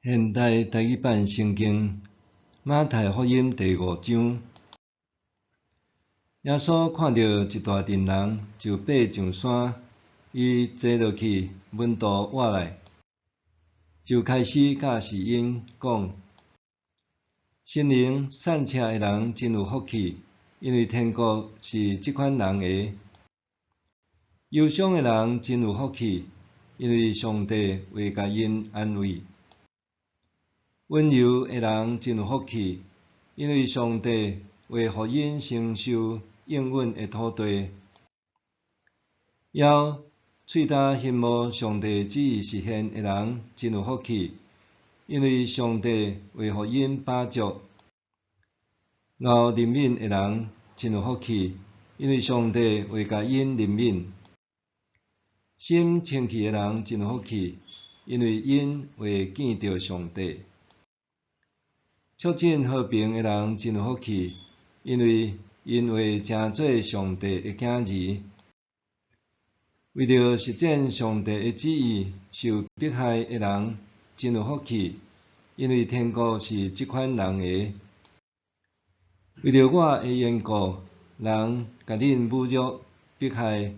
现代台语版圣经马太福音第5章。耶稣看到一大群人，就爬上山，伊坐落去，门徒活来，就开始教示因讲：心灵散车的人真有福气，因为天国是即款人的；忧伤的人真有福气，因为上帝会甲因安慰；温柔的人真有福气，因为上帝会互因承受应允的土地。还喙焦羡慕上帝旨意实现的人真有福气，因为上帝会互因饱足。熬怜悯的人真有福气，因为上帝会甲因怜悯。心清气的人真有福气，因为因会见到上帝。促进和平的人真有福气，因为因会成做上帝的囝儿。为着实践上帝的旨意受迫害的人真有福气，因为天国是即款人的。为着我的缘故，人甲恁侮辱、迫害，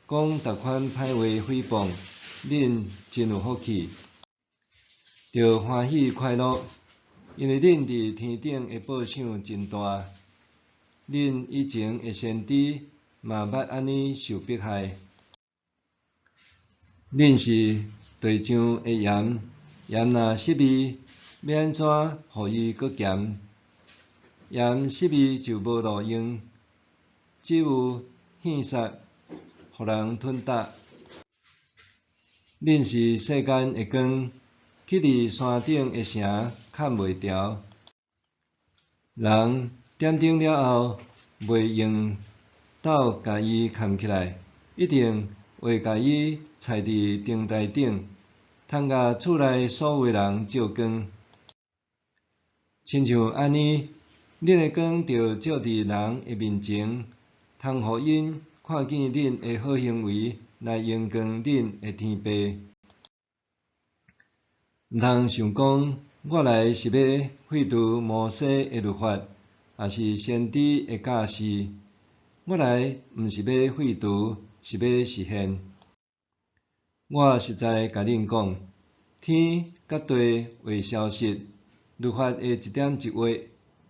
讲逐款歹话诽谤，恁真有福气，着欢喜快乐，因为恁伫天顶的报赏真大。恁以前的先知嘛捌安尼受迫害。恁是地上的盐，盐若失味，要安怎互伊搁咸？盐失味就无路用，只有稀杀，互人吞踏。恁是世间的光，去伫山顶的城看袂牢。人点灯了后，袂用斗甲伊牵起来，一定会甲伊插伫灯台顶，通甲厝内所有人照光。亲像安尼，恁的光着照伫人的面前，通互因看见恁的好行为，来荣光恁的天父。毋通想讲，我来是要废除摩西的律法，也是先知的教示。我来毋是要废除，是要实现。我实在甲恁讲，天甲地会消失，律法的一点一画，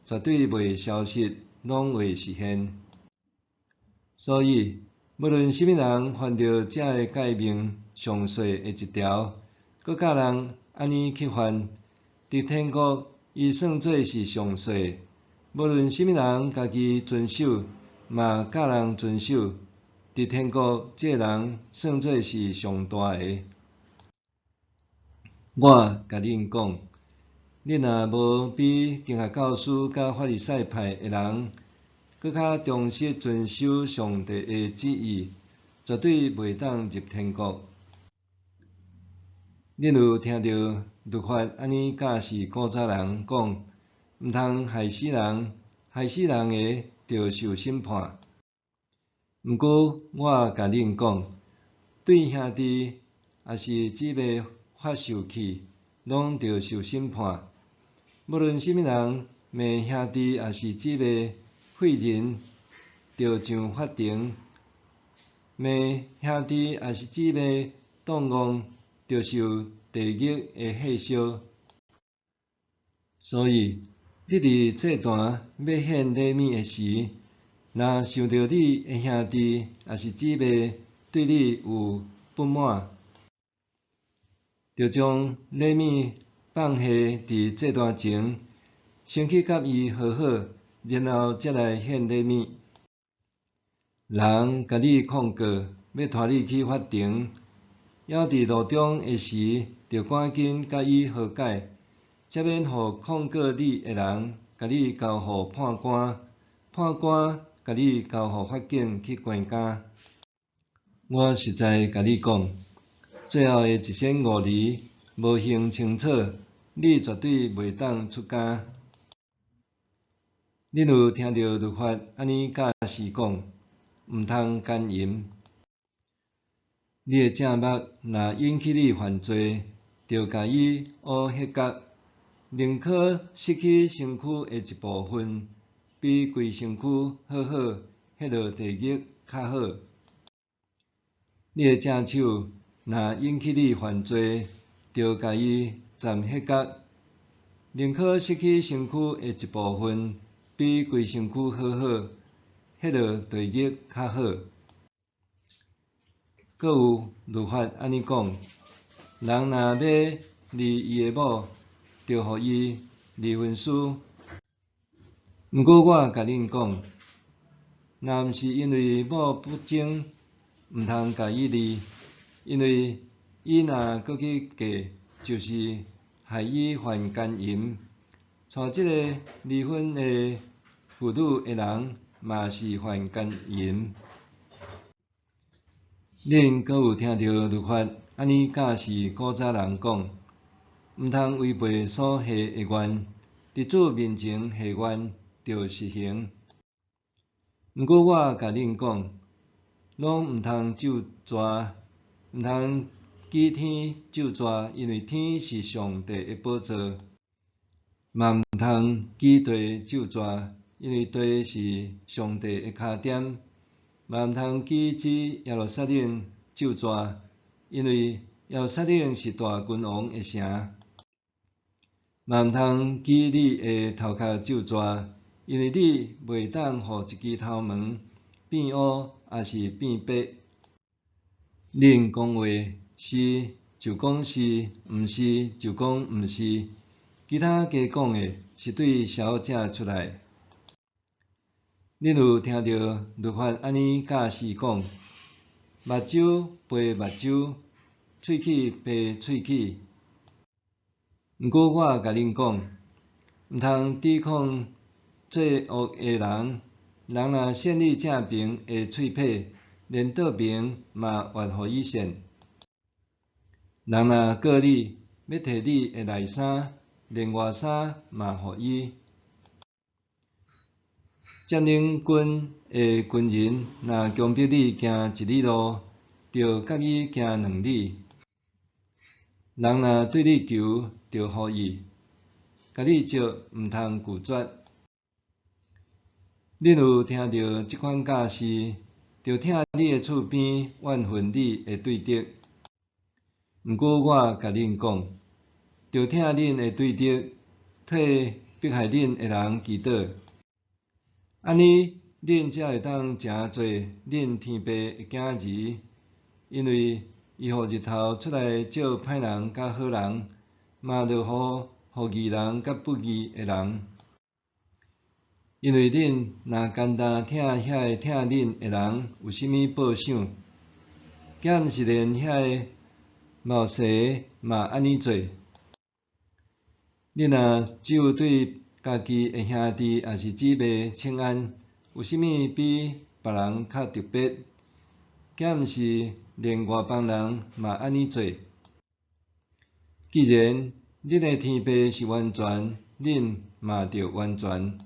绝对袂消失，拢会实现。所以，无论什么人犯着这个诫命上细的一条，搁教人安尼去犯，伫天国伊算做是上细；无论什么人家己遵守，嘛教人遵守，伫天国这人算做是上大的。我甲恁讲，恁若无比经学教师甲法利赛派的人搁较忠实遵守上帝的旨意，绝对袂当入天国。恁有听到律法安尼教示古早人讲，毋通害死人，害死人的着受审判。毋过我甲恁讲，对兄弟也是姊妹发受气，拢着受审判。无论什么人骂兄弟也是姊妹废人，着上法庭；骂兄弟也是姊妹动戆，着受地狱的火烧。所以，你伫这段要献礼物的时，若想到你的兄弟也是姊妹对你有不满，就将礼物放下伫这段前，先去甲伊和好，然后才来献礼物。人甲你控告，要拖你去法庭，还伫路中的时，着赶紧甲伊和解，才免互控告你的人甲你交互判官，判官甲你交互法警去关监。我实在甲你讲，最后的一身五厘无行清楚，你绝对袂当出监。恁有听到律法安尼教示讲，毋通奸淫。你的正目若引起你犯罪，着家己乌迄角，宁可失去身躯的一部分，比规身躯好好，迄落地狱较好。你的正手若引起你犯罪，着家己斩迄角，宁可失去身躯的一部分，比规身躯好好，迄落地狱较好。阁有律法安尼讲：人若要离伊的某，着互伊离婚书。毋过我甲恁讲，若毋是因为某不忠，毋通甲伊离，因为伊若搁去嫁，就是害伊犯奸淫。娶即个离婚的妇女的人，嘛是犯奸淫。恁阁有听到律法安尼教示古早人讲，毋通违背所下的愿，伫主面前下愿着实行。毋过我甲恁讲，拢毋通咒詛，毋通记天咒詛，因为天是上帝的宝座；嘛毋通记地咒詛，因为地是上帝的脚点。嘛毋通记指耶路撒冷咒詛，因为耶路撒冷是大君王的城。嘛毋通记你的头壳咒詛，因为你袂当互一支头毛变乌，也是变白。恁讲话是就讲是，毋是就讲毋是，其他加讲的是对潲正出来。恁有听到律法安尼教示讲，目睭陪目睭，喙齿陪喙齿。毋过我甲恁讲，毋通抵抗罪恶的人。人若陷你正边的喙䫌，连倒边嘛越互伊陷。人若告你，要摕你的内衫，连外衫嘛互伊。占领军的军人若强迫你行一里路，着甲伊行2里。人若对你求，着互伊；甲你借，毋通拒绝。恁有听到即款教示，着疼你的厝边，怨恨你的对敌。毋过我甲恁讲，着疼恁的对敌，替迫害恁的人祈祷。安尼，恁才会当诚做恁天父的囝儿，因为伊互日头出来照歹人甲好人，嘛着互义人甲不义的人。因为恁若简单疼遐个疼恁的人有甚物报赏，敢毋是连遐个冒失嘛安尼做？恁若只有对家己的兄弟也是姊妹请安，有甚物比别人较特别？敢毋是连外邦人嘛安尼做？既然恁的天父是完全，恁嘛着完全。